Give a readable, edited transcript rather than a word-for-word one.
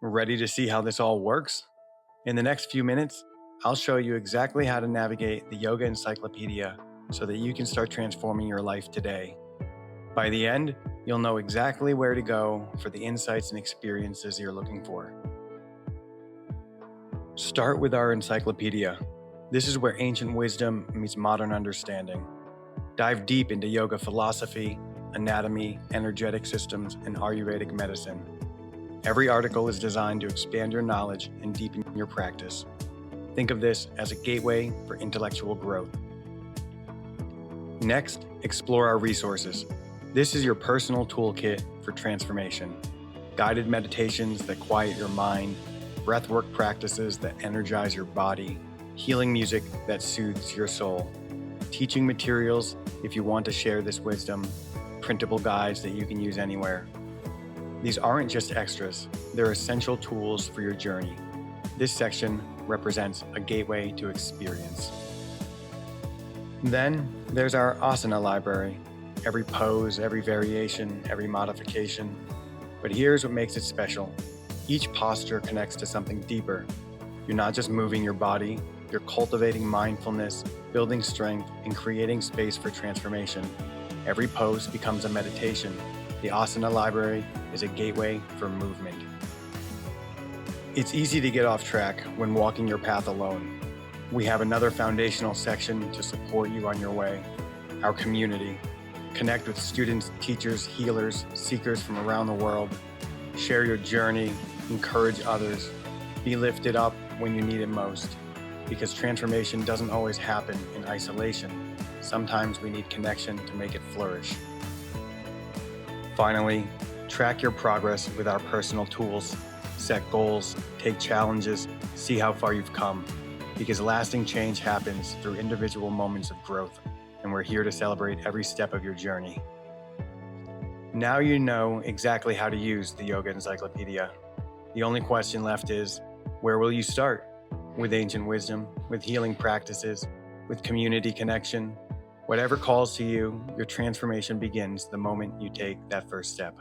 Ready to see how this all works? In the next few minutes, I'll show you exactly how to navigate the Yoga Encyclopedia so that you can start transforming your life today. By the end, you'll know exactly where to go for the insights and experiences you're looking for. Start with our encyclopedia. This is where ancient wisdom meets modern understanding. Dive deep into yoga philosophy, anatomy, energetic systems, and Ayurvedic medicine. Every article is designed to expand your knowledge and deepen your practice. Think of this as a gateway for intellectual growth. Next, explore our resources. This is your personal toolkit for transformation. Guided meditations that quiet your mind, breathwork practices that energize your body, healing music that soothes your soul, teaching materials if you want to share this wisdom, printable guides that you can use anywhere. These aren't just extras, they're essential tools for your journey. This section represents a gateway to experience. Then there's our Asana Library. Every pose, every variation, every modification. But here's what makes it special. Each posture connects to something deeper. You're not just moving your body, you're cultivating mindfulness, building strength, and creating space for transformation. Every pose becomes a meditation. The Asana Library is a gateway for movement. It's easy to get off track when walking your path alone. We have another foundational section to support you on your way, our community. Connect with students, teachers, healers, seekers from around the world. Share your journey, encourage others, be lifted up when you need it most. Because transformation doesn't always happen in isolation. Sometimes we need connection to make it flourish. Finally, track your progress with our personal tools. Set goals, take challenges, see how far you've come. Because lasting change happens through individual moments of growth, and we're here to celebrate every step of your journey. Now you know exactly how to use the Yoga Encyclopedia. The only question left is, where will you start? With ancient wisdom, with healing practices, with community connection. Whatever calls to you, your transformation begins the moment you take that first step.